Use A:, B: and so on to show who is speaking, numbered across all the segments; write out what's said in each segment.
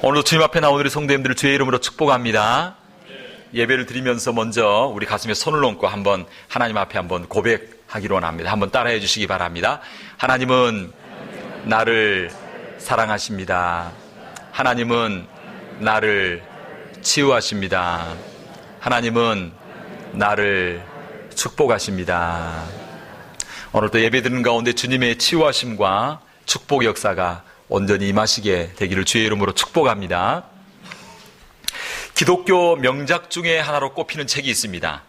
A: 오늘도 주님 앞에 나온 우리 성도님들을 주의 이름으로 축복합니다. 예배를 드리면서 먼저 우리 가슴에 손을 얹고 한번 하나님 앞에 한번 고백하기로 원합니다. 한번 따라해 주시기 바랍니다. 하나님은 나를 사랑하십니다. 하나님은 나를 치유하십니다. 하나님은 나를 축복하십니다. 오늘도 예배 드리는 가운데 주님의 치유하심과 축복 역사가 온전히 임하시게 되기를 주의 이름으로 축복합니다. 기독교 명작 중에 하나로 꼽히는 책이 있습니다.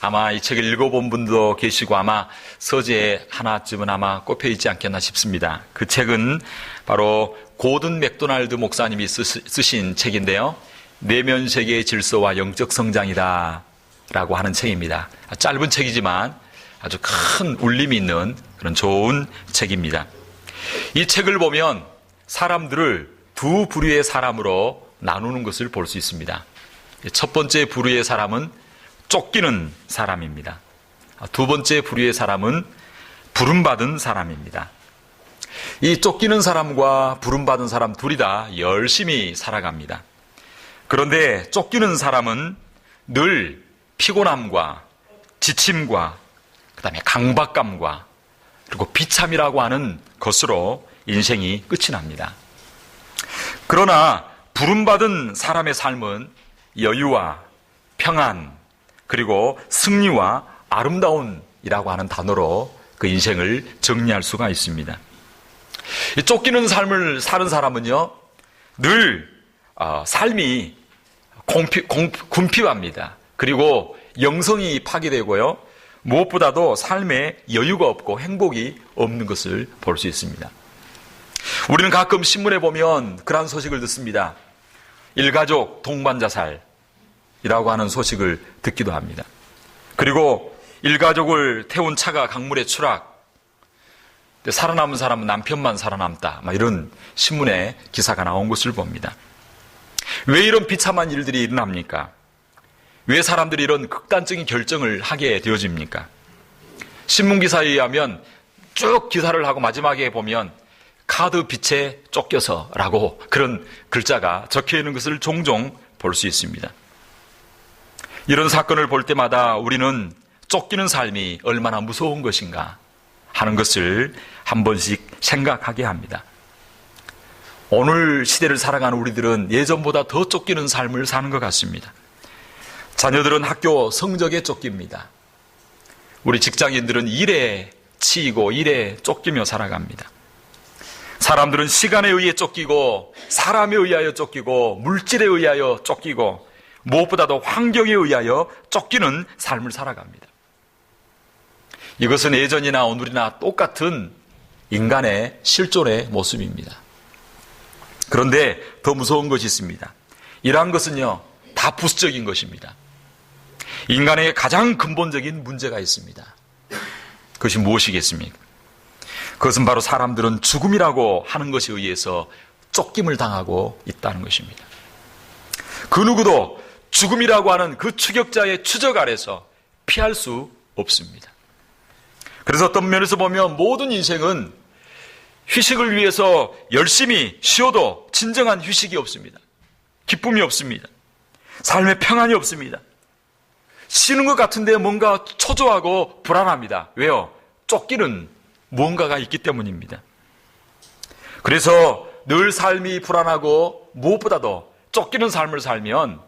A: 아마 이 책을 읽어본 분도 계시고 아마 서재에 하나쯤은 아마 꼽혀 있지 않겠나 싶습니다. 그 책은 바로 고든 맥도날드 목사님이 쓰신 책인데요. 내면 세계의 질서와 영적 성장이다 라고 하는 책입니다. 짧은 책이지만 아주 큰 울림이 있는 그런 좋은 책입니다. 이 책을 보면 사람들을 두 부류의 사람으로 나누는 것을 볼 수 있습니다. 첫 번째 부류의 사람은 쫓기는 사람입니다. 두 번째 부류의 사람은 부름받은 사람입니다. 이 쫓기는 사람과 부름받은 사람 둘이 다 열심히 살아갑니다. 그런데 쫓기는 사람은 늘 피곤함과 지침과 그다음에 강박감과 그리고 비참이라고 하는 것으로 인생이 끝이 납니다. 그러나 부름받은 사람의 삶은 여유와 평안 그리고 승리와 아름다움이라고 하는 단어로 그 인생을 정리할 수가 있습니다. 이 쫓기는 삶을 사는 사람은요 늘 삶이 궁핍합니다. 그리고 영성이 파괴되고요 무엇보다도 삶에 여유가 없고 행복이 없는 것을 볼 수 있습니다. 우리는 가끔 신문에 보면 그러한 소식을 듣습니다. 일가족 동반자살이라고 하는 소식을 듣기도 합니다. 그리고 일가족을 태운 차가 강물에 추락, 살아남은 사람은 남편만 살아남다, 이런 신문에 기사가 나온 것을 봅니다. 왜 이런 비참한 일들이 일어납니까? 왜 사람들이 이런 극단적인 결정을 하게 되어집니까? 신문기사에 의하면 쭉 기사를 하고 마지막에 보면 카드 빚에 쫓겨서 라고 그런 글자가 적혀 있는 것을 종종 볼 수 있습니다. 이런 사건을 볼 때마다 우리는 쫓기는 삶이 얼마나 무서운 것인가 하는 것을 한 번씩 생각하게 합니다. 오늘 시대를 살아가는 우리들은 예전보다 더 쫓기는 삶을 사는 것 같습니다. 자녀들은 학교 성적에 쫓깁니다. 우리 직장인들은 일에 치이고 일에 쫓기며 살아갑니다. 사람들은 시간에 의해 쫓기고 사람에 의하여 쫓기고 물질에 의하여 쫓기고 무엇보다도 환경에 의하여 쫓기는 삶을 살아갑니다. 이것은 예전이나 오늘이나 똑같은 인간의 실존의 모습입니다. 그런데 더 무서운 것이 있습니다. 이러한 것은요 다 부수적인 것입니다. 인간에게 가장 근본적인 문제가 있습니다. 그것이 무엇이겠습니까? 그것은 바로 사람들은 죽음이라고 하는 것에 의해서 쫓김을 당하고 있다는 것입니다. 그 누구도 죽음이라고 하는 그 추격자의 추적 아래서 피할 수 없습니다. 그래서 어떤 면에서 보면 모든 인생은 휴식을 위해서 열심히 쉬어도 진정한 휴식이 없습니다. 기쁨이 없습니다. 삶의 평안이 없습니다. 쉬는 것 같은데 뭔가 초조하고 불안합니다. 왜요? 쫓기는 무언가가 있기 때문입니다. 그래서 늘 삶이 불안하고 무엇보다도 쫓기는 삶을 살면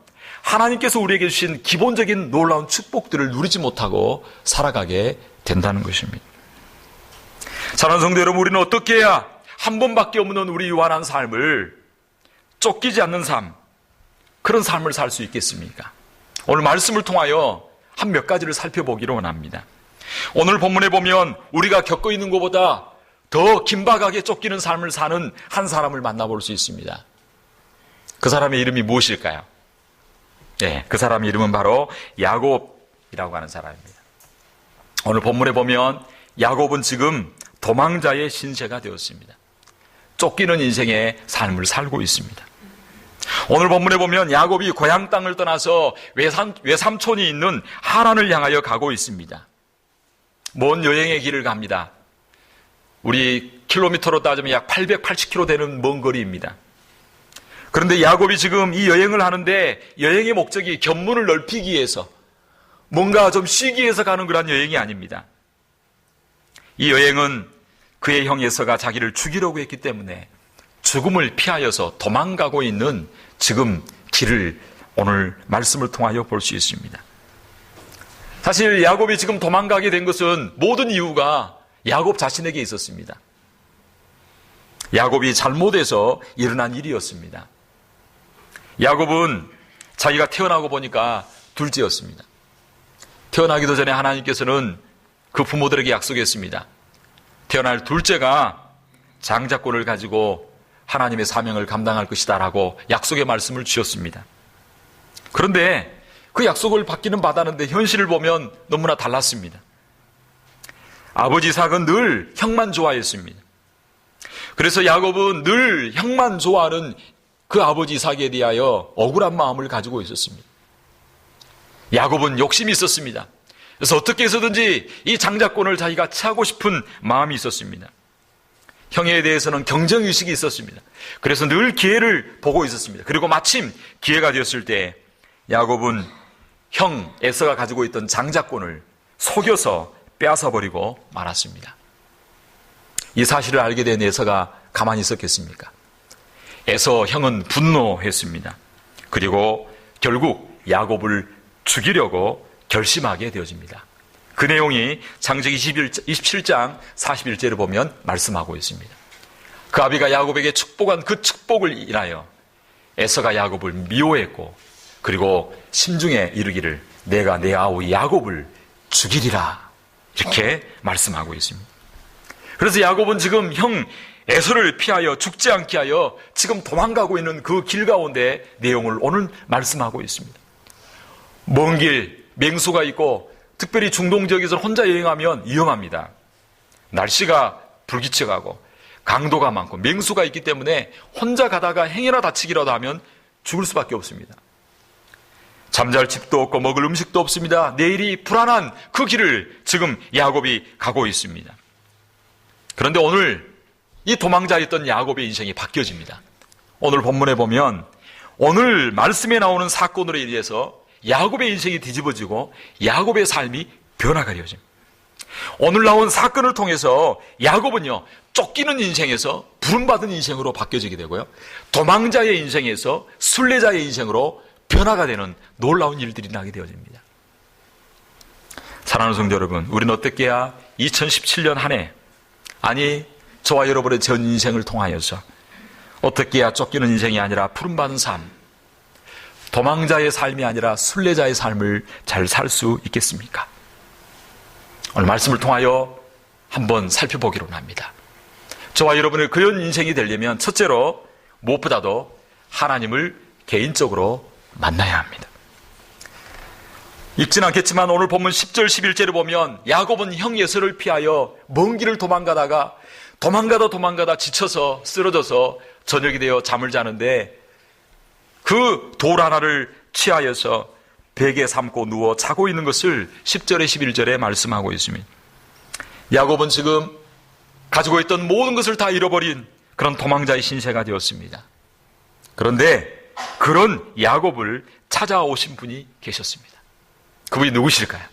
A: 하나님께서 우리에게 주신 기본적인 놀라운 축복들을 누리지 못하고 살아가게 된다는 것입니다. 사랑하는 성도 여러분, 우리는 어떻게 해야 한 번밖에 없는 우리 유한한 삶을 쫓기지 않는 삶, 그런 삶을 살 수 있겠습니까? 오늘 말씀을 통하여 한 몇 가지를 살펴보기로 원합니다. 오늘 본문에 보면 우리가 겪고 있는 것보다 더 긴박하게 쫓기는 삶을 사는 한 사람을 만나볼 수 있습니다. 그 사람의 이름이 무엇일까요? 그 사람의 이름은 바로 야곱이라고 하는 사람입니다. 오늘 본문에 보면 야곱은 지금 도망자의 신세가 되었습니다. 쫓기는 인생의 삶을 살고 있습니다. 오늘 본문에 보면 야곱이 고향 땅을 떠나서 외삼촌이 있는 하란을 향하여 가고 있습니다. 먼 여행의 길을 갑니다. 우리 킬로미터로 따지면 약 880km 되는 먼 거리입니다. 그런데 야곱이 지금 이 여행을 하는데 여행의 목적이 견문을 넓히기 위해서 뭔가 좀 쉬기 위해서 가는 그런 여행이 아닙니다. 이 여행은 그의 형 에서가 자기를 죽이려고 했기 때문에 죽음을 피하여서 도망가고 있는 지금 길을 오늘 말씀을 통하여 볼 수 있습니다. 사실 야곱이 지금 도망가게 된 것은 모든 이유가 야곱 자신에게 있었습니다. 야곱이 잘못해서 일어난 일이었습니다. 야곱은 자기가 태어나고 보니까 둘째였습니다. 태어나기도 전에 하나님께서는 그 부모들에게 약속했습니다. 태어날 둘째가 장자권을 가지고 하나님의 사명을 감당할 것이다 라고 약속의 말씀을 주셨습니다. 그런데 그 약속을 받기는 받았는데 현실을 보면 너무나 달랐습니다. 아버지 이삭은 늘 형만 좋아했습니다. 그래서 야곱은 늘 형만 좋아하는 그 아버지 이삭에 대하여 억울한 마음을 가지고 있었습니다. 야곱은 욕심이 있었습니다. 그래서 어떻게 해서든지 이 장자권을 자기가 취하고 싶은 마음이 있었습니다. 형에 대해서는 경쟁의식이 있었습니다. 그래서 늘 기회를 보고 있었습니다. 그리고 마침 기회가 되었을 때 야곱은 형 에서가 가지고 있던 장자권을 속여서 빼앗아버리고 말았습니다. 이 사실을 알게 된 에서가 가만히 있었겠습니까? 에서 형은 분노했습니다. 그리고 결국 야곱을 죽이려고 결심하게 되어집니다. 그 내용이 창세기 27장 41절을 보면 말씀하고 있습니다. 그 아비가 야곱에게 축복한 그 축복을 인하여 에서가 야곱을 미워했고 그리고 심중에 이르기를 내가 내 아우 야곱을 죽이리라 이렇게 말씀하고 있습니다. 그래서 야곱은 지금 형 에서를 피하여 죽지 않게 하여 지금 도망가고 있는 그 길 가운데 내용을 오늘 말씀하고 있습니다. 먼 길, 맹수가 있고 특별히 중동 지역에서 혼자 여행하면 위험합니다. 날씨가 불규칙하고 강도가 많고 맹수가 있기 때문에 혼자 가다가 행여나 다치기라도 하면 죽을 수밖에 없습니다. 잠잘 집도 없고 먹을 음식도 없습니다. 내일이 불안한 그 길을 지금 야곱이 가고 있습니다. 그런데 오늘 이 도망자였던 야곱의 인생이 바뀌어집니다. 오늘 본문에 보면 오늘 말씀에 나오는 사건으로 인해서 야곱의 인생이 뒤집어지고 야곱의 삶이 변화가 되어집니다. 오늘 나온 사건을 통해서 야곱은요 쫓기는 인생에서 부름받은 인생으로 바뀌어지게 되고요 도망자의 인생에서 순례자의 인생으로 변화가 되는 놀라운 일들이 나게 되어집니다. 사랑하는 성도 여러분, 우리는 어떻게 해야 2017년 한 해 아니 저와 여러분의 전 인생을 통하여서 어떻게 해야 쫓기는 인생이 아니라 부름받은 삶, 도망자의 삶이 아니라 순례자의 삶을 잘 살 수 있겠습니까? 오늘 말씀을 통하여 한번 살펴보기로 합니다. 저와 여러분의 그런 인생이 되려면 첫째로 무엇보다도 하나님을 개인적으로 만나야 합니다. 읽진 않겠지만 오늘 본문 10절 11절을 보면 야곱은 형 에서를 피하여 먼 길을 도망가다가 지쳐서 쓰러져서 저녁이 되어 잠을 자는데 그 돌 하나를 취하여서 베개 삼고 누워 자고 있는 것을 10절에 11절에 말씀하고 있습니다. 야곱은 지금 가지고 있던 모든 것을 다 잃어버린 그런 도망자의 신세가 되었습니다. 그런데 그런 야곱을 찾아오신 분이 계셨습니다. 그분이 누구실까요?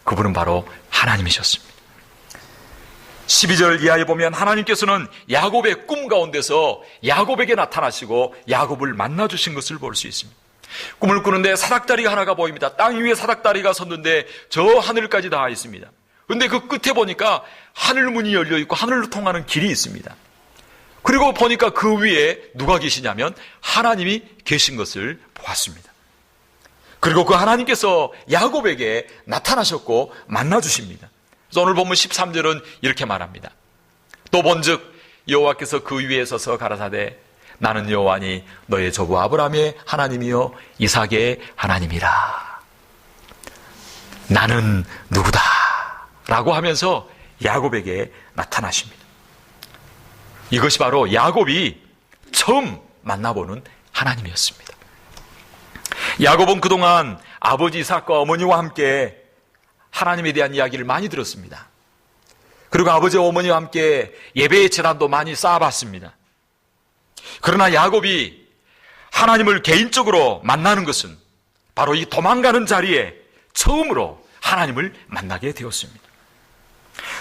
A: 그분은 바로 하나님이셨습니다. 12절 이하에 보면 하나님께서는 야곱의 꿈 가운데서 야곱에게 나타나시고 야곱을 만나주신 것을 볼 수 있습니다. 꿈을 꾸는데 사닥다리가 하나가 보입니다. 땅 위에 사닥다리가 섰는데 저 하늘까지 닿아 있습니다. 그런데 그 끝에 보니까 하늘문이 열려 있고 하늘로 통하는 길이 있습니다. 그리고 보니까 그 위에 누가 계시냐면 하나님이 계신 것을 보았습니다. 그리고 그 하나님께서 야곱에게 나타나셨고 만나주십니다. 그래서 오늘 본문 13절은 이렇게 말합니다. 또 본즉 여호와께서 그 위에 서서 가라사대 나는 여호와니 너의 조부 아브라함의 하나님이요 이삭의 하나님이라. 나는 누구다 라고 하면서 야곱에게 나타나십니다. 이것이 바로 야곱이 처음 만나보는 하나님이었습니다. 야곱은 그동안 아버지 이삭과 어머니와 함께 하나님에 대한 이야기를 많이 들었습니다. 그리고 아버지와 어머니와 함께 예배의 제단도 많이 쌓아봤습니다. 그러나 야곱이 하나님을 개인적으로 만나는 것은 바로 이 도망가는 자리에 처음으로 하나님을 만나게 되었습니다.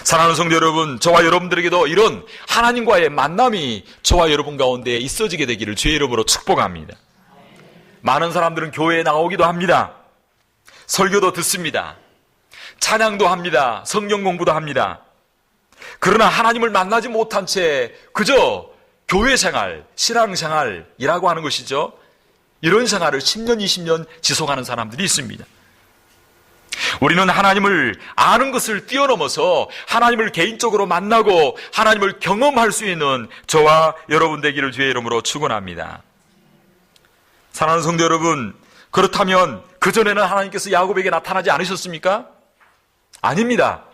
A: 사랑하는 성도 여러분, 저와 여러분들에게도 이런 하나님과의 만남이 저와 여러분 가운데 있어지게 되기를 주의 이름으로 축복합니다. 많은 사람들은 교회에 나오기도 합니다. 설교도 듣습니다. 찬양도 합니다. 성경 공부도 합니다. 그러나 하나님을 만나지 못한 채 그저 교회 생활, 신앙 생활이라고 하는 것이죠. 이런 생활을 10년, 20년 지속하는 사람들이 있습니다. 우리는 하나님을 아는 것을 뛰어넘어서 하나님을 개인적으로 만나고 하나님을 경험할 수 있는 저와 여러분 되기를 주의 이름으로 축원합니다. 사랑하는 성도 여러분, 그렇다면 그전에는 하나님께서 야곱에게 나타나지 않으셨습니까? 아닙니다.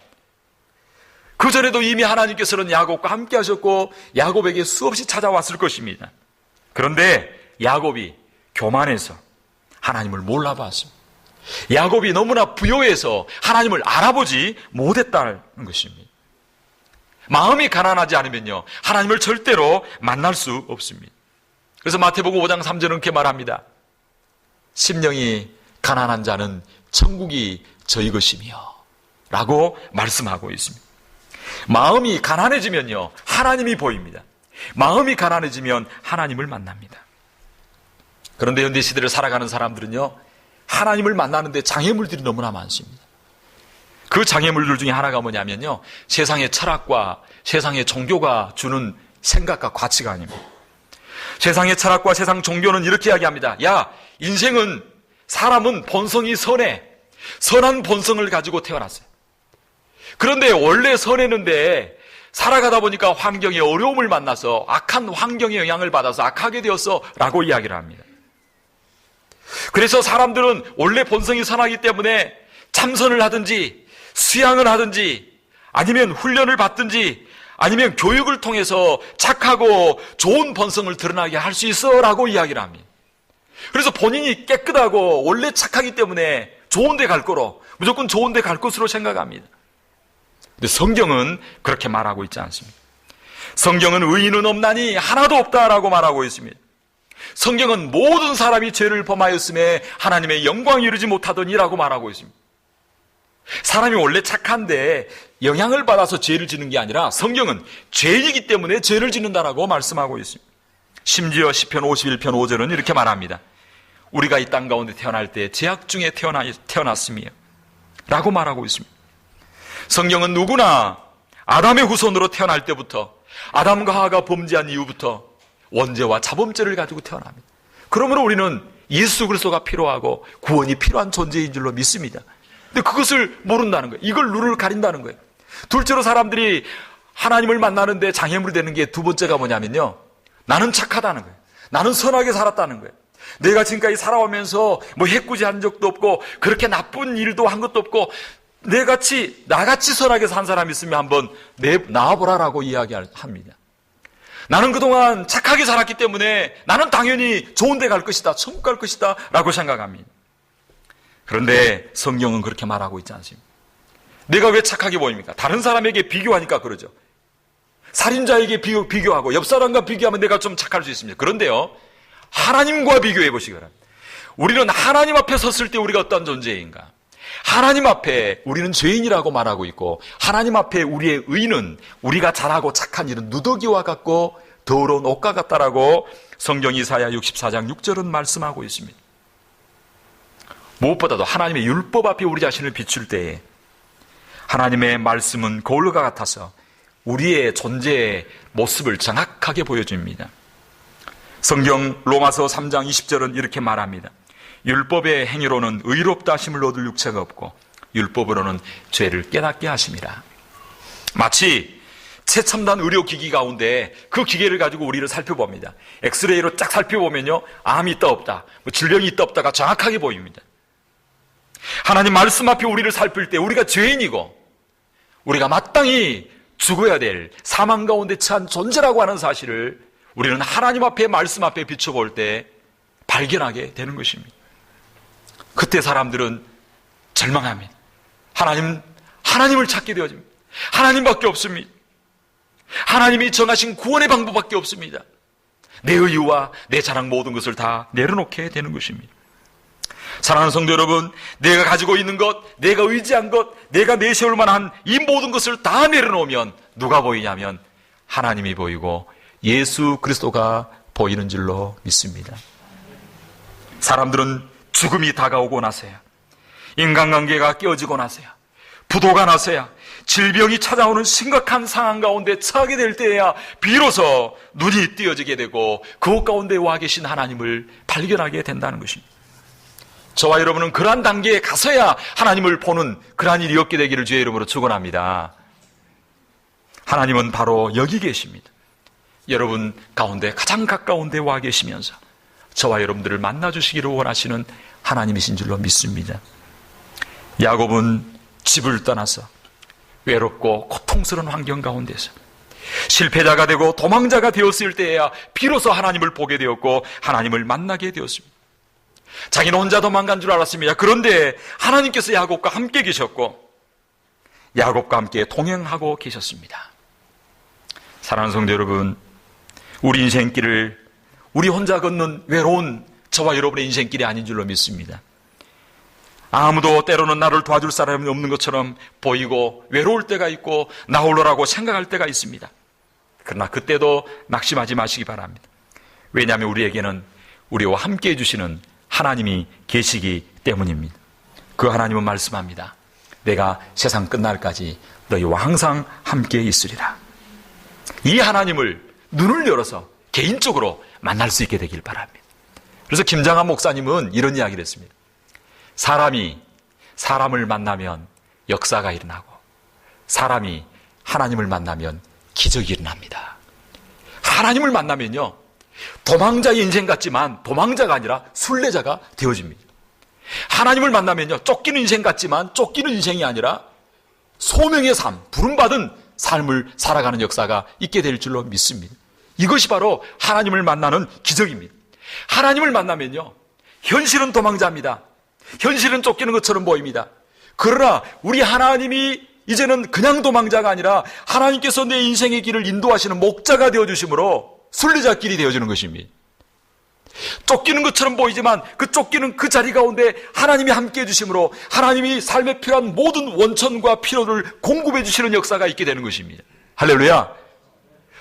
A: 그전에도 이미 하나님께서는 야곱과 함께 하셨고 야곱에게 수없이 찾아왔을 것입니다. 그런데 야곱이 교만해서 하나님을 몰라봤습니다. 야곱이 너무나 부요해서 하나님을 알아보지 못했다는 것입니다. 마음이 가난하지 않으면요, 하나님을 절대로 만날 수 없습니다. 그래서 마태복음 5장 3절은 이렇게 말합니다. 심령이 가난한 자는 천국이 저희 것이며 라고 말씀하고 있습니다. 마음이 가난해지면요, 하나님이 보입니다. 마음이 가난해지면 하나님을 만납니다. 그런데 현대 시대를 살아가는 사람들은요, 하나님을 만나는데 장애물들이 너무나 많습니다. 그 장애물들 중에 하나가 뭐냐면요, 세상의 철학과 세상의 종교가 주는 생각과 가치관입니다. 세상의 철학과 세상 종교는 이렇게 이야기합니다. 야, 인생은, 사람은 본성이 선해. 선한 본성을 가지고 태어났어요. 그런데 원래 선했는데 살아가다 보니까 환경에 어려움을 만나서 악한 환경의 영향을 받아서 악하게 되었어 라고 이야기를 합니다. 그래서 사람들은 원래 본성이 선하기 때문에 참선을 하든지 수양을 하든지 아니면 훈련을 받든지 아니면 교육을 통해서 착하고 좋은 본성을 드러나게 할 수 있어 라고 이야기를 합니다. 그래서 본인이 깨끗하고 원래 착하기 때문에 좋은 데 갈 거로, 무조건 좋은 데 갈 것으로 생각합니다. 근데 성경은 그렇게 말하고 있지 않습니다. 성경은 의인은 없나니 하나도 없다라고 말하고 있습니다. 성경은 모든 사람이 죄를 범하였음에 하나님의 영광이 이루지 못하더니라고 말하고 있습니다. 사람이 원래 착한데 영향을 받아서 죄를 짓는 게 아니라 성경은 죄이기 때문에 죄를 짓는다라고 말씀하고 있습니다. 심지어 시편 51편 5절은 이렇게 말합니다. 우리가 이 땅 가운데 태어날 때 죄악 중에 태어났으며 라고 말하고 있습니다. 성경은 누구나 아담의 후손으로 태어날 때부터, 아담과 하와가 범죄한 이후부터 원죄와 자범죄를 가지고 태어납니다. 그러므로 우리는 예수 그리스도가 필요하고 구원이 필요한 존재인 줄로 믿습니다. 근데 그것을 모른다는 거예요. 이걸 눈을 가린다는 거예요. 둘째로 사람들이 하나님을 만나는데 장애물이 되는 게 두 번째가 뭐냐면요, 나는 착하다는 거예요. 나는 선하게 살았다는 거예요. 내가 지금까지 살아오면서 뭐 해코지한 적도 없고 그렇게 나쁜 일도 한 것도 없고 나같이 선하게 산 사람이 있으면 한번 나와보라라고 이야기합니다. 나는 그동안 착하게 살았기 때문에 나는 당연히 좋은 데 갈 것이다, 천국 갈 것이다 라고 생각합니다. 그런데 성경은 그렇게 말하고 있지 않습니다. 내가 왜 착하게 보입니까? 다른 사람에게 비교하니까 그러죠. 살인자에게 비교하고 옆 사람과 비교하면 내가 좀 착할 수 있습니다. 그런데요, 하나님과 비교해 보시기 바랍니다. 우리는 하나님 앞에 섰을 때 우리가 어떤 존재인가? 하나님 앞에 우리는 죄인이라고 말하고 있고, 하나님 앞에 우리의 의는 우리가 잘하고 착한 일은 누더기와 같고 더러운 옷과 같다라고 성경 이사야 64장 6절은 말씀하고 있습니다. 무엇보다도 하나님의 율법 앞에 우리 자신을 비출 때에 하나님의 말씀은 거울과 같아서 우리의 존재의 모습을 정확하게 보여줍니다. 성경 로마서 3장 20절은 이렇게 말합니다. 율법의 행위로는 의롭다 하심을 얻을 육체가 없고 율법으로는 죄를 깨닫게 하심이라. 마치 최첨단 의료기기 가운데 그 기계를 가지고 우리를 살펴봅니다. 엑스레이로 쫙 살펴보면요, 암이 있다 없다, 질병이 있다 없다가 정확하게 보입니다. 하나님 말씀 앞에 우리를 살필 때 우리가 죄인이고 우리가 마땅히 죽어야 될 사망 가운데 처한 존재라고 하는 사실을 우리는 하나님 앞에 말씀 앞에 비춰볼 때 발견하게 되는 것입니다. 그때 사람들은 절망합니다. 하나님을 찾게 되어집니다. 하나님밖에 없습니다. 하나님이 정하신 구원의 방법밖에 없습니다. 내 의유와 내 자랑 모든 것을 다 내려놓게 되는 것입니다. 사랑하는 성도 여러분, 내가 가지고 있는 것, 내가 의지한 것, 내가 내세울 만한 이 모든 것을 다 내려놓으면 누가 보이냐면 하나님이 보이고 예수 그리스도가 보이는 줄로 믿습니다. 사람들은 죽음이 다가오고 나서야, 인간관계가 깨어지고 나서야, 부도가 나서야, 질병이 찾아오는 심각한 상황 가운데 처하게 될 때에야 비로소 눈이 띄어지게 되고 그곳 가운데 와 계신 하나님을 발견하게 된다는 것입니다. 저와 여러분은 그러한 단계에 가서야 하나님을 보는 그러한 일이 없게 되기를 주의 이름으로 축원합니다. 하나님은 바로 여기 계십니다. 여러분 가운데 가장 가까운 데 와 계시면서 저와 여러분들을 만나주시기를 원하시는 하나님이신 줄로 믿습니다. 야곱은 집을 떠나서 외롭고 고통스러운 환경 가운데서 실패자가 되고 도망자가 되었을 때에야 비로소 하나님을 보게 되었고 하나님을 만나게 되었습니다. 자기는 혼자 도망간 줄 알았습니다. 그런데 하나님께서 야곱과 함께 계셨고 야곱과 함께 동행하고 계셨습니다. 사랑하는 성도 여러분, 우리 인생길을 우리 혼자 걷는 외로운 저와 여러분의 인생길이 아닌 줄로 믿습니다. 아무도 때로는 나를 도와줄 사람이 없는 것처럼 보이고 외로울 때가 있고 나 홀로라고 생각할 때가 있습니다. 그러나 그때도 낙심하지 마시기 바랍니다. 왜냐하면 우리에게는 우리와 함께 해주시는 하나님이 계시기 때문입니다. 그 하나님은 말씀합니다. 내가 세상 끝날까지 너희와 항상 함께 있으리라. 이 하나님을 눈을 열어서 개인적으로 만날 수 있게 되길 바랍니다. 그래서 김장한 목사님은 이런 이야기를 했습니다. 사람이 사람을 만나면 역사가 일어나고 사람이 하나님을 만나면 기적이 일어납니다. 하나님을 만나면요, 도망자의 인생 같지만 도망자가 아니라 순례자가 되어집니다. 하나님을 만나면요, 쫓기는 인생 같지만 쫓기는 인생이 아니라 소명의 삶, 부름받은 삶을 살아가는 역사가 있게 될 줄로 믿습니다. 이것이 바로 하나님을 만나는 기적입니다. 하나님을 만나면요, 현실은 도망자입니다. 현실은 쫓기는 것처럼 보입니다. 그러나 우리 하나님이 이제는 그냥 도망자가 아니라 하나님께서 내 인생의 길을 인도하시는 목자가 되어주심으로 순례자 길이 되어주는 것입니다. 쫓기는 것처럼 보이지만 그 쫓기는 그 자리 가운데 하나님이 함께 해주심으로 하나님이 삶에 필요한 모든 원천과 필요를 공급해 주시는 역사가 있게 되는 것입니다. 할렐루야.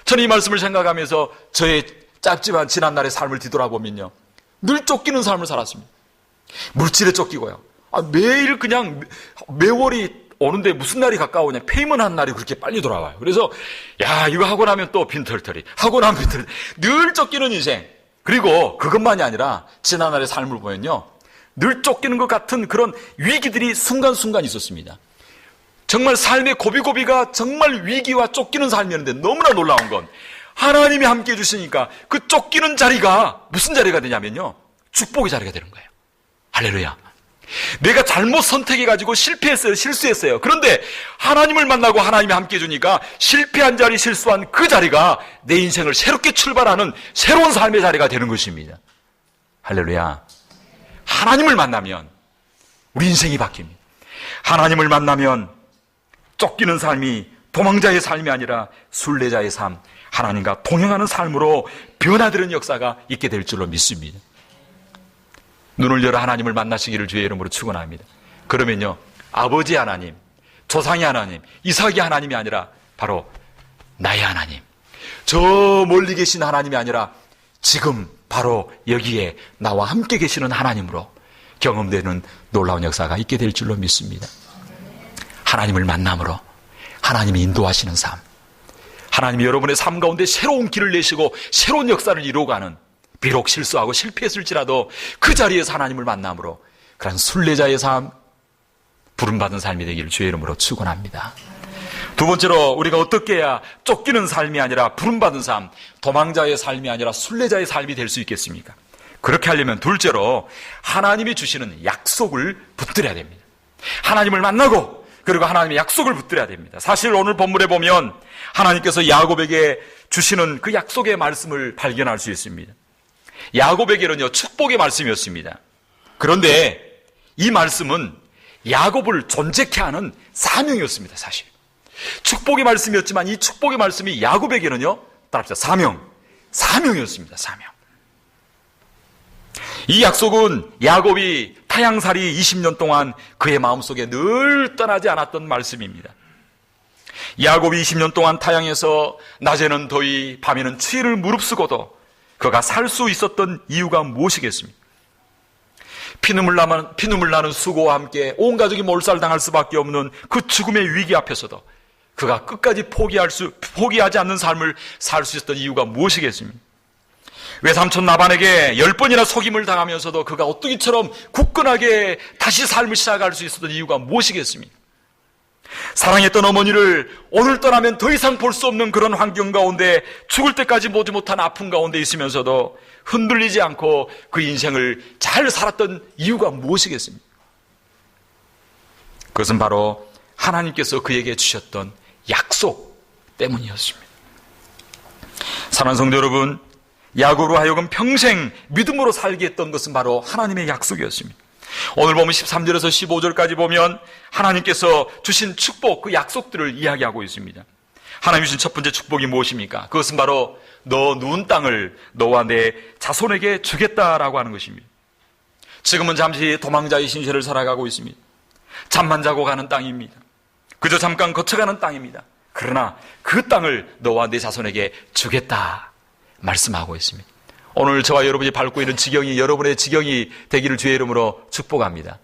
A: 저는 이 말씀을 생각하면서 저의 짧지만 지난날의 삶을 뒤돌아보면요, 늘 쫓기는 삶을 살았습니다. 물질에 쫓기고요, 매일 그냥 매월이 오는데 무슨 날이 가까우냐, 페이먼한 날이 그렇게 빨리 돌아와요. 그래서 야, 이거 하고 나면 또 빈털터리, 하고 나면 빈털터리, 늘 쫓기는 인생. 그리고 그것만이 아니라 지난날의 삶을 보면요, 늘 쫓기는 것 같은 그런 위기들이 순간순간 있었습니다. 정말 삶의 고비고비가 정말 위기와 쫓기는 삶이었는데 너무나 놀라운 건 하나님이 함께 해주시니까 그 쫓기는 자리가 무슨 자리가 되냐면요, 축복의 자리가 되는 거예요. 할렐루야. 내가 잘못 선택해가지고 실패했어요, 실수했어요. 그런데 하나님을 만나고 하나님이 함께 해주니까 실패한 자리, 실수한 그 자리가 내 인생을 새롭게 출발하는 새로운 삶의 자리가 되는 것입니다. 할렐루야. 하나님을 만나면 우리 인생이 바뀝니다. 하나님을 만나면 쫓기는 삶이 도망자의 삶이 아니라 순례자의 삶, 하나님과 동행하는 삶으로 변화되는 역사가 있게 될 줄로 믿습니다. 눈을 열어 하나님을 만나시기를 주의 이름으로 축원합니다. 그러면요, 아버지 하나님, 조상의 하나님, 이삭의 하나님이 아니라 바로 나의 하나님, 저 멀리 계신 하나님이 아니라 지금 바로 여기에 나와 함께 계시는 하나님으로 경험되는 놀라운 역사가 있게 될 줄로 믿습니다. 하나님을 만남으로 하나님이 인도하시는 삶, 하나님이 여러분의 삶 가운데 새로운 길을 내시고 새로운 역사를 이루어가는, 비록 실수하고 실패했을지라도 그 자리에서 하나님을 만남으로 그런 순례자의 삶, 부름받은 삶이 되기를 주의 이름으로 축원합니다. 두 번째로 우리가 어떻게 해야 쫓기는 삶이 아니라 부름받은 삶, 도망자의 삶이 아니라 순례자의 삶이 될 수 있겠습니까? 그렇게 하려면 둘째로 하나님이 주시는 약속을 붙들어야 됩니다. 하나님을 만나고 그리고 하나님의 약속을 붙들어야 됩니다. 사실 오늘 본문에 보면 하나님께서 야곱에게 주시는 그 약속의 말씀을 발견할 수 있습니다. 야곱에게는요, 축복의 말씀이었습니다. 그런데 이 말씀은 야곱을 존재케 하는 사명이었습니다. 사실 축복의 말씀이었지만 이 축복의 말씀이 야곱에게는요, 따라합시다, 사명이었습니다. 사명. 이 약속은 야곱이 타향살이 20년 동안 그의 마음속에 늘 떠나지 않았던 말씀입니다. 야곱이 20년 동안 타향에서 낮에는 더위, 밤에는 추위를 무릅쓰고도 그가 살 수 있었던 이유가 무엇이겠습니까? 피눈물 나는 수고와 함께 온 가족이 몰살당할 수밖에 없는 그 죽음의 위기 앞에서도 그가 끝까지 포기하지 않는 삶을 살 수 있었던 이유가 무엇이겠습니까? 외삼촌 나반에게 10번이나 속임을 당하면서도 그가 오뚜기처럼 굳건하게 다시 삶을 시작할 수 있었던 이유가 무엇이겠습니까? 사랑했던 어머니를 오늘 떠나면 더 이상 볼 수 없는 그런 환경 가운데 죽을 때까지 보지 못한 아픔 가운데 있으면서도 흔들리지 않고 그 인생을 잘 살았던 이유가 무엇이겠습니까? 그것은 바로 하나님께서 그에게 주셨던 약속 때문이었습니다. 사랑하는 성도 여러분, 야곱으로 하여금 평생 믿음으로 살게 했던 것은 바로 하나님의 약속이었습니다. 오늘 보면 13절에서 15절까지 보면 하나님께서 주신 축복, 그 약속들을 이야기하고 있습니다. 하나님 주신 첫 번째 축복이 무엇입니까? 그것은 바로 너 누운 땅을 너와 내 자손에게 주겠다라고 하는 것입니다. 지금은 잠시 도망자의 신세를 살아가고 있습니다. 잠만 자고 가는 땅입니다. 그저 잠깐 거쳐가는 땅입니다. 그러나 그 땅을 너와 내 자손에게 주겠다 말씀하고 있습니다. 오늘 저와 여러분이 밟고 있는 지경이 여러분의 지경이 되기를 주의 이름으로 축복합니다.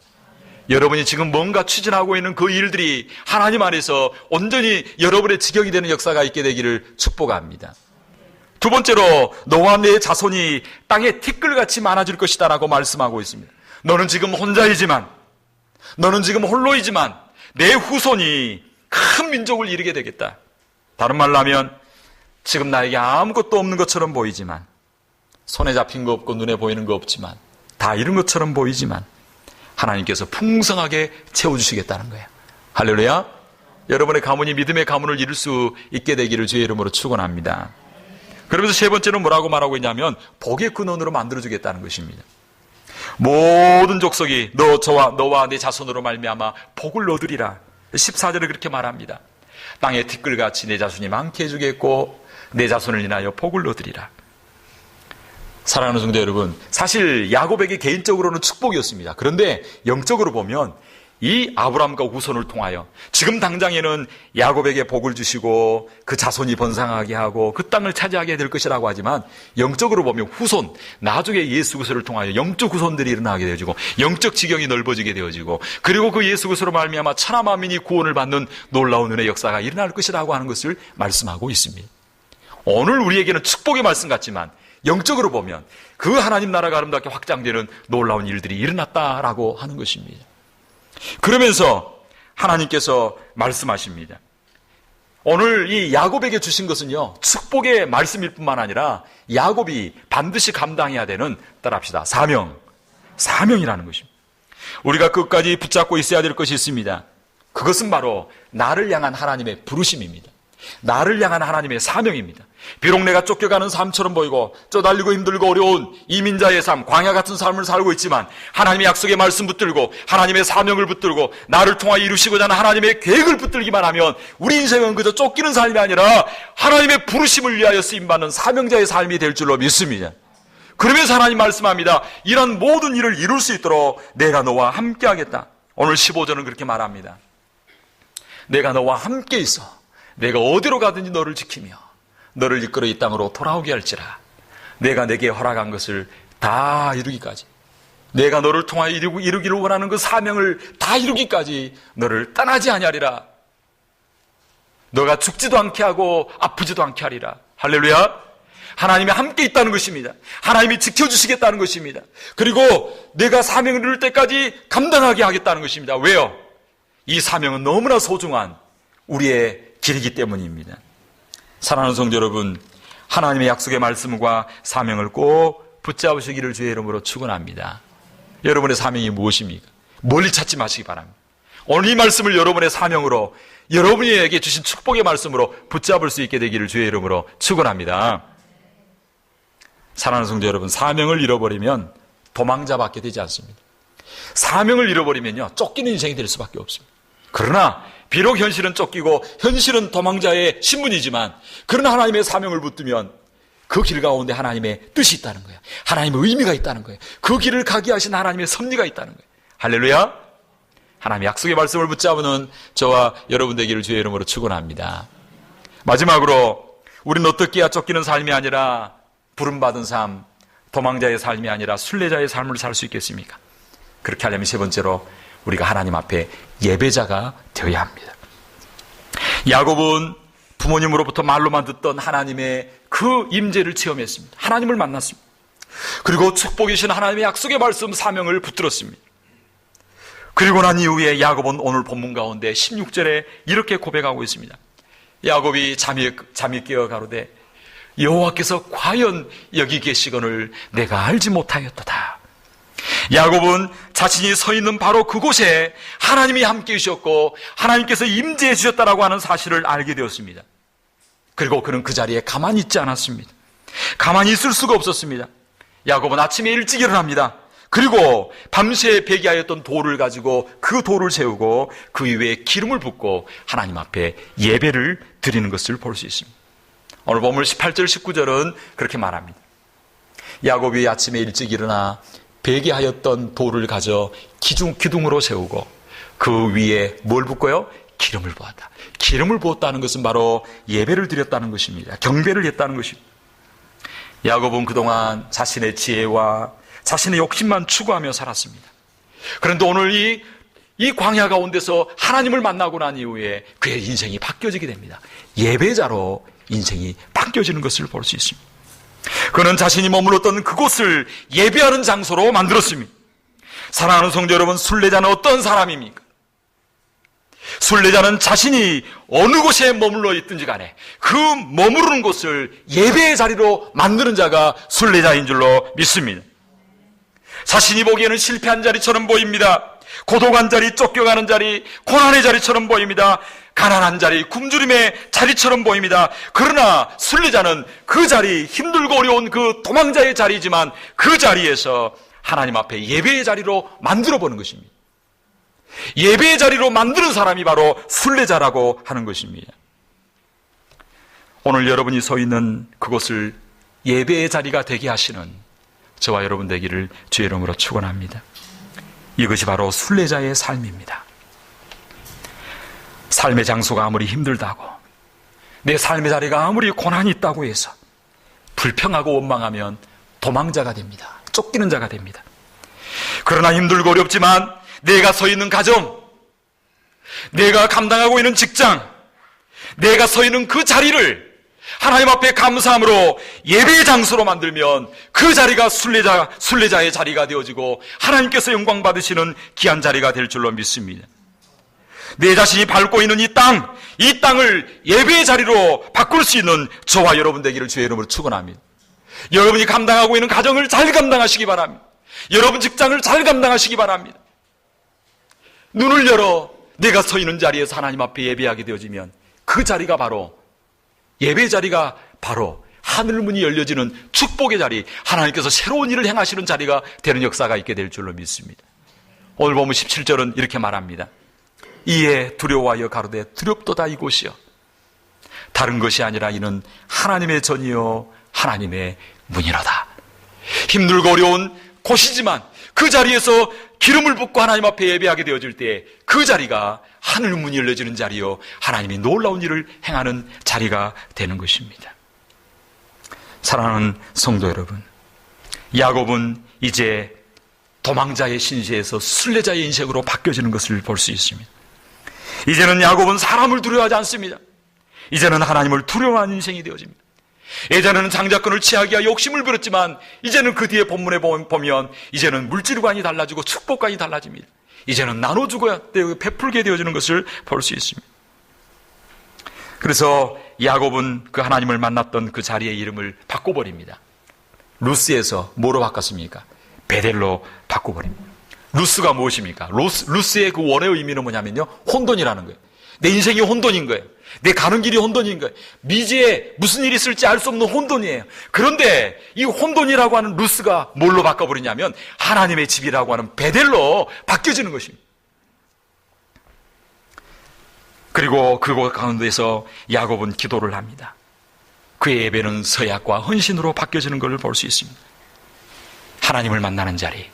A: 여러분이 지금 뭔가 추진하고 있는 그 일들이 하나님 안에서 온전히 여러분의 지경이 되는 역사가 있게 되기를 축복합니다. 두 번째로 너와 내 자손이 땅에 티끌같이 많아질 것이다 라고 말씀하고 있습니다. 너는 지금 혼자이지만, 너는 지금 홀로이지만 내 후손이 큰 민족을 이루게 되겠다. 다른 말로 하면 지금 나에게 아무것도 없는 것처럼 보이지만, 손에 잡힌 거 없고 눈에 보이는 거 없지만, 다 이룬 것처럼 보이지만 하나님께서 풍성하게 채워주시겠다는 거예요. 할렐루야. 여러분의 가문이 믿음의 가문을 이룰 수 있게 되기를 주의 이름으로 축원합니다. 그러면서 세 번째는 뭐라고 말하고 있냐면 복의 근원으로 만들어주겠다는 것입니다. 모든 족속이 너와 내 자손으로 말미암아 복을 얻으리라. 14절에 그렇게 말합니다. 땅의 티끌같이 내 자손이 많게 해주겠고 내 자손을 인하여 복을 얻으리라. 사랑하는 성도 여러분, 사실 야곱에게 개인적으로는 축복이었습니다. 그런데 영적으로 보면 이 아브라함과 후손을 통하여 지금 당장에는 야곱에게 복을 주시고 그 자손이 번성하게 하고 그 땅을 차지하게 될 것이라고 하지만 영적으로 보면 후손, 나중에 예수 그리스도를 통하여 영적 후손들이 일어나게 되어지고 영적 지경이 넓어지게 되어지고 그리고 그 예수 그리스도로 말미암아 천하 만민이 구원을 받는 놀라운 은혜의 역사가 일어날 것이라고 하는 것을 말씀하고 있습니다. 오늘 우리에게는 축복의 말씀 같지만 영적으로 보면 그 하나님 나라가 아름답게 확장되는 놀라운 일들이 일어났다라고 하는 것입니다. 그러면서 하나님께서 말씀하십니다. 오늘 이 야곱에게 주신 것은요, 축복의 말씀일 뿐만 아니라 야곱이 반드시 감당해야 되는, 따라합시다, 사명이라는 것입니다. 우리가 끝까지 붙잡고 있어야 될 것이 있습니다. 그것은 바로 나를 향한 하나님의 부르심입니다. 나를 향한 하나님의 사명입니다. 비록 내가 쫓겨가는 삶처럼 보이고 쪼달리고 힘들고 어려운 이민자의 삶, 광야 같은 삶을 살고 있지만 하나님의 약속의 말씀 붙들고 하나님의 사명을 붙들고 나를 통하여 이루시고자 하는 하나님의 계획을 붙들기만 하면 우리 인생은 그저 쫓기는 삶이 아니라 하나님의 부르심을 위하여 쓰임받는 사명자의 삶이 될 줄로 믿습니다. 그러면서 하나님 말씀합니다. 이런 모든 일을 이룰 수 있도록 내가 너와 함께 하겠다. 오늘 15절은 그렇게 말합니다. 내가 너와 함께 있어 내가 어디로 가든지 너를 지키며 너를 이끌어 이 땅으로 돌아오게 할지라. 내가 내게 허락한 것을 다 이루기까지, 내가 너를 통하여 이루기를 원하는 그 사명을 다 이루기까지 너를 떠나지 아니하리라. 너가 죽지도 않게 하고 아프지도 않게 하리라. 할렐루야. 하나님이 함께 있다는 것입니다. 하나님이 지켜주시겠다는 것입니다. 그리고 내가 사명을 이룰 때까지 감당하게 하겠다는 것입니다. 왜요? 이 사명은 너무나 소중한 우리의 길이기 때문입니다. 사랑하는 성도 여러분, 하나님의 약속의 말씀과 사명을 꼭 붙잡으시기를 주의 이름으로 축원합니다. 여러분의 사명이 무엇입니까? 멀리 찾지 마시기 바랍니다. 오늘 이 말씀을 여러분의 사명으로, 여러분에게 주신 축복의 말씀으로 붙잡을 수 있게 되기를 주의 이름으로 축원합니다. 사랑하는 성도 여러분, 사명을 잃어버리면 도망자밖에 되지 않습니다. 사명을 잃어버리면요, 쫓기는 인생이 될 수밖에 없습니다. 그러나 비록 현실은 쫓기고 현실은 도망자의 신분이지만, 그러나 하나님의 사명을 붙들면 그 길 가운데 하나님의 뜻이 있다는 거예요. 하나님의 의미가 있다는 거예요. 그 길을 가게 하신 하나님의 섭리가 있다는 거예요. 할렐루야. 하나님의 약속의 말씀을 붙잡는 저와 여러분 되기를 주의 이름으로 축원합니다. 마지막으로 우리는 어떻게 해야 쫓기는 삶이 아니라 부름받은 삶, 도망자의 삶이 아니라 순례자의 삶을 살 수 있겠습니까? 그렇게 하려면 세 번째로 우리가 하나님 앞에 예배자가 되어야 합니다. 야곱은 부모님으로부터 말로만 듣던 하나님의 그 임재를 체험했습니다. 하나님을 만났습니다. 그리고 축복이신 하나님의 약속의 말씀 사명을 붙들었습니다. 그리고 난 이후에 야곱은 오늘 본문 가운데 16절에 이렇게 고백하고 있습니다. 야곱이 잠이 깨어 가로되 여호와께서 과연 여기 계시거늘 내가 알지 못하였도다. 야곱은 자신이 서 있는 바로 그곳에 하나님이 함께 계셨고 하나님께서 임재해 주셨다라고 하는 사실을 알게 되었습니다. 그리고 그는 그 자리에 가만히 있지 않았습니다. 가만히 있을 수가 없었습니다. 야곱은 아침에 일찍 일어납니다. 그리고 밤새 배기하였던 돌을 가지고 그 돌을 세우고 그 위에 기름을 붓고 하나님 앞에 예배를 드리는 것을 볼 수 있습니다. 오늘 본문 18절 19절은 그렇게 말합니다. 야곱이 아침에 일찍 일어나 배기하였던 돌을 가져 기둥으로 세우고 그 위에 뭘 붓고요? 기름을 부었다. 기름을 부었다는 것은 바로 예배를 드렸다는 것입니다. 경배를 했다는 것입니다. 야곱은 그동안 자신의 지혜와 자신의 욕심만 추구하며 살았습니다. 그런데 오늘 이 광야 가운데서 하나님을 만나고 난 이후에 그의 인생이 바뀌어지게 됩니다. 예배자로 인생이 바뀌어지는 것을 볼 수 있습니다. 그는 자신이 머물렀던 그곳을 예배하는 장소로 만들었습니다. 사랑하는 성도 여러분, 순례자는 어떤 사람입니까? 순례자는 자신이 어느 곳에 머물러 있든지 간에 그 머무르는 곳을 예배의 자리로 만드는 자가 순례자인 줄로 믿습니다. 자신이 보기에는 실패한 자리처럼 보입니다. 고독한 자리, 쫓겨가는 자리, 고난의 자리처럼 보입니다. 가난한 자리, 굶주림의 자리처럼 보입니다. 그러나 순례자는 그 자리, 힘들고 어려운 그 도망자의 자리지만 그 자리에서 하나님 앞에 예배의 자리로 만들어보는 것입니다. 예배의 자리로 만드는 사람이 바로 순례자라고 하는 것입니다. 오늘 여러분이 서 있는 그곳을 예배의 자리가 되게 하시는 저와 여러분 되기를 주의 이름으로 축원합니다. 이것이 바로 순례자의 삶입니다. 삶의 장소가 아무리 힘들다고, 내 삶의 자리가 아무리 고난이 있다고 해서 불평하고 원망하면 도망자가 됩니다. 쫓기는 자가 됩니다. 그러나 힘들고 어렵지만 내가 서 있는 가정, 내가 감당하고 있는 직장, 내가 서 있는 그 자리를 하나님 앞에 감사함으로 예배의 장소로 만들면 그 자리가 순례자의 자리가 되어지고 하나님께서 영광 받으시는 귀한 자리가 될 줄로 믿습니다. 내 자신이 밟고 있는 이 땅을 예배의 자리로 바꿀 수 있는 저와 여러분 되기를 주의 이름으로 축원합니다. 여러분이 감당하고 있는 가정을 잘 감당하시기 바랍니다. 여러분 직장을 잘 감당하시기 바랍니다. 눈을 열어 내가 서 있는 자리에서 하나님 앞에 예배하게 되어지면 그 자리가 바로 예배 자리가 바로 하늘문이 열려지는 축복의 자리, 하나님께서 새로운 일을 행하시는 자리가 되는 역사가 있게 될 줄로 믿습니다. 오늘 보면 17절은 이렇게 말합니다. 이에 두려워하여 가로되 두렵도다 이곳이여. 다른 것이 아니라 이는 하나님의 전이요 하나님의 문이로다. 힘들고 어려운 곳이지만 그 자리에서 기름을 붓고 하나님 앞에 예배하게 되어질 때 그 자리가 하늘 문이 열려지는 자리요 하나님이 놀라운 일을 행하는 자리가 되는 것입니다. 사랑하는 성도 여러분, 야곱은 이제 도망자의 신세에서 순례자의 인생으로 바뀌어지는 것을 볼 수 있습니다. 이제는 야곱은 사람을 두려워하지 않습니다. 이제는 하나님을 두려워하는 인생이 되어집니다. 예전에는 장자권을 취하기 위하 욕심을 부렸지만 이제는 그 뒤에 본문에 보면 이제는 물질관이 달라지고 축복관이 달라집니다. 이제는 나눠주고 베풀게 되어지는 것을 볼 수 있습니다. 그래서 야곱은 그 하나님을 만났던 그 자리의 이름을 바꿔버립니다. 루스에서 뭐로 바꿨습니까? 베델로 바꿔버립니다. 루스가 무엇입니까? 루스의 그 원의 의미는 뭐냐면요, 혼돈이라는 거예요. 내 인생이 혼돈인 거예요. 내 가는 길이 혼돈인 거예요. 미지에 무슨 일이 있을지 알 수 없는 혼돈이에요. 그런데 이 혼돈이라고 하는 루스가 뭘로 바꿔버리냐면 하나님의 집이라고 하는 베델로 바뀌어지는 것입니다. 그리고 그곳 가운데서 야곱은 기도를 합니다. 그의 예배는 서약과 헌신으로 바뀌어지는 것을 볼 수 있습니다. 하나님을 만나는 자리,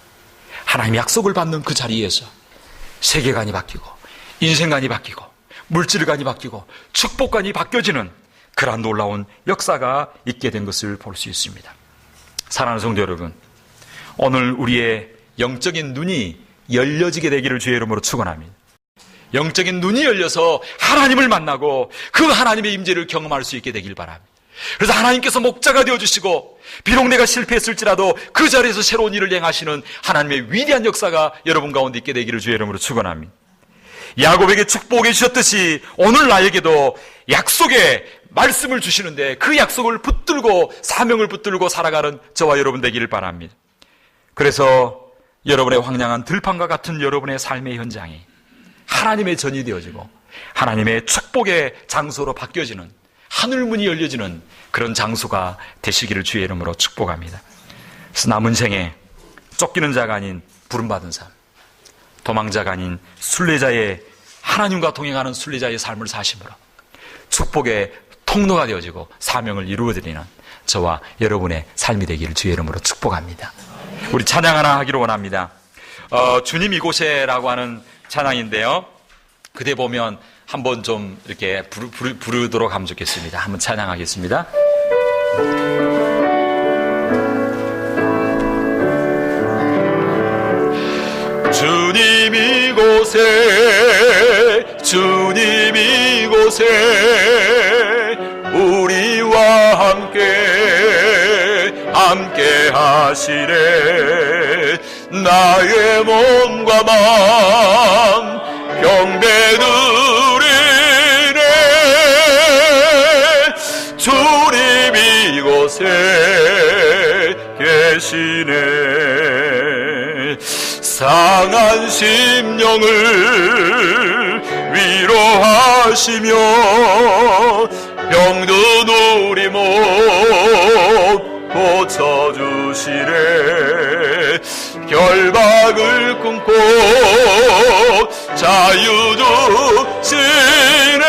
A: 하나님의 약속을 받는 그 자리에서 세계관이 바뀌고 인생관이 바뀌고 물질관이 바뀌고 축복관이 바뀌어지는 그러한 놀라운 역사가 있게 된 것을 볼 수 있습니다. 사랑하는 성도 여러분, 오늘 우리의 영적인 눈이 열려지게 되기를 주의 이름으로 축원합니다. 영적인 눈이 열려서 하나님을 만나고 그 하나님의 임재를 경험할 수 있게 되길 바랍니다. 그래서 하나님께서 목자가 되어주시고 비록 내가 실패했을지라도 그 자리에서 새로운 일을 행하시는 하나님의 위대한 역사가 여러분 가운데 있게 되기를 주의 이름으로 축원합니다. 야곱에게 축복해 주셨듯이 오늘 나에게도 약속의 말씀을 주시는데 그 약속을 붙들고 사명을 붙들고 살아가는 저와 여러분 되기를 바랍니다. 그래서 여러분의 황량한 들판과 같은 여러분의 삶의 현장이 하나님의 전이 되어지고 하나님의 축복의 장소로 바뀌어지는 하늘문이 열려지는 그런 장소가 되시기를 주의 이름으로 축복합니다. 그래서 남은 생에 쫓기는 자가 아닌 부름받은 삶, 도망자가 아닌 순례자의 하나님과 동행하는 순례자의 삶을 사심으로 축복의 통로가 되어지고 사명을 이루어드리는 저와 여러분의 삶이 되기를 주의 이름으로 축복합니다. 우리 찬양 하나 하기로 원합니다. 주님 이곳에라고 하는 찬양인데요. 그대 보면 한번 좀 이렇게 부르도록 하면 좋겠습니다. 한번 찬양하겠습니다. 주님 이곳에, 주님 이곳에 우리와 함께 하시네. 나의 몸과 마음 경배드리네. 주님 이곳에 계시네. 상한 심령을 위로하시며 병든 우리 몸 고쳐주시네. 결박을 끊고 자유 주시네.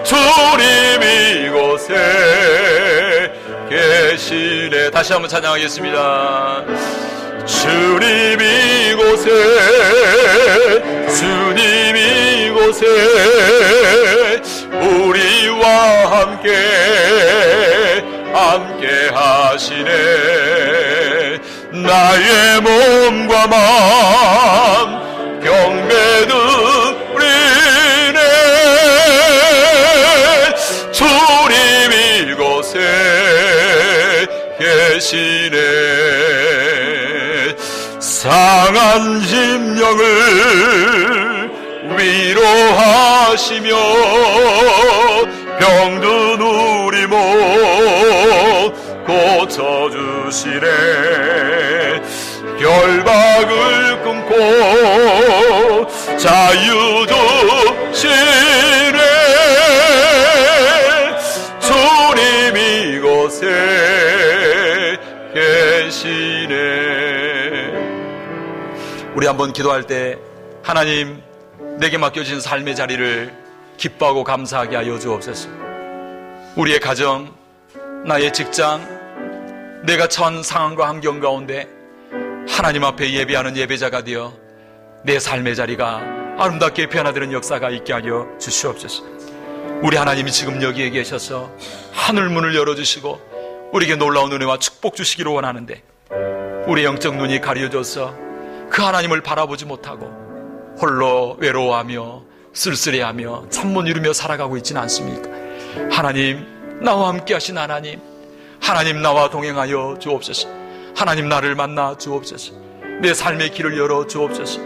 A: 주님 이곳에 계시네. 다시 한번 찬양하겠습니다. 주님 이곳에, 주님 이곳에 우리와 함께 하시네. 나의 몸과 마음 경배드리네. 주님 이곳에 계시네. 상한 심령을 위로하시며 병든 우리 몸 고쳐주시네. 결박을 끊고 자유 주시네. 주님 이곳에 계시네. 우리 한번 기도할 때 하나님, 내게 맡겨진 삶의 자리를 기뻐하고 감사하게 하여 주옵소서. 우리의 가정, 나의 직장, 내가 처한 상황과 환경 가운데 하나님 앞에 예배하는 예배자가 되어 내 삶의 자리가 아름답게 변화되는 역사가 있게 하여 주시옵소서. 우리 하나님이 지금 여기에 계셔서 하늘문을 열어주시고 우리에게 놀라운 은혜와 축복 주시기를 원하는데, 우리 영적 눈이 가려져서 그 하나님을 바라보지 못하고 홀로 외로워하며 쓸쓸해하며 잠못 이루며 살아가고 있지는 않습니까? 하나님, 나와 함께 하신 하나님, 하나님 나와 동행하여 주옵소서. 하나님 나를 만나 주옵소서. 내 삶의 길을 열어 주옵소서.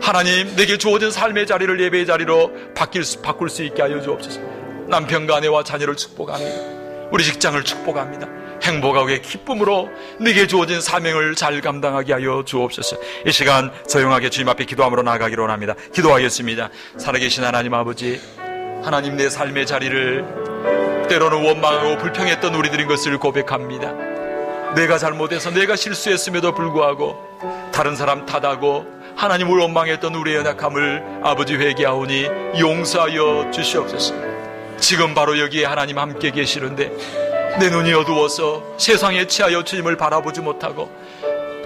A: 하나님, 내게 주어진 삶의 자리를 예배의 자리로 바꿀 수 있게 하여 주옵소서. 남편과 아내와 자녀를 축복합니다. 우리 직장을 축복합니다. 행복하고 기쁨으로 내게 주어진 사명을 잘 감당하게 하여 주옵소서. 이 시간 조용하게 주님 앞에 기도함으로 나아가기로 원합니다. 기도하겠습니다. 살아계신 하나님 아버지, 하나님, 내 삶의 자리를 때로는 원망하고 불평했던 우리들인 것을 고백합니다. 내가 잘못해서, 내가 실수했음에도 불구하고 다른 사람 탓하고 하나님을 원망했던 우리의 연약함을 아버지 회개하오니 용서하여 주시옵소서. 지금 바로 여기에 하나님 함께 계시는데 내 눈이 어두워서 세상에 취하여 주님을 바라보지 못하고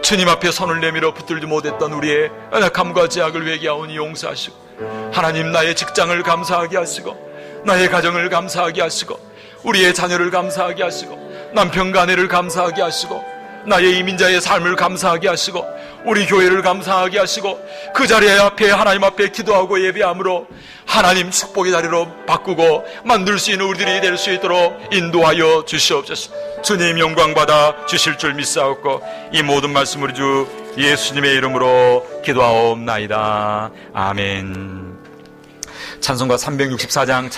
A: 주님 앞에 손을 내밀어 붙들지 못했던 우리의 연약함과 제약을 회개하오니 용서하시고, 하나님 나의 직장을 감사하게 하시고, 나의 가정을 감사하게 하시고, 우리의 자녀를 감사하게 하시고, 남편과 아내를 감사하게 하시고, 나의 이민자의 삶을 감사하게 하시고, 우리 교회를 감사하게 하시고, 그 자리에 앞에 하나님 앞에 기도하고 예배함으로 하나님 축복의 자리로 바꾸고 만들 수 있는 우리들이 될 수 있도록 인도하여 주시옵소서. 주님 영광 받아 주실 줄 믿사옵고 이 모든 말씀을 주 예수님의 이름으로 기도하옵나이다. 아멘. 찬송가 364장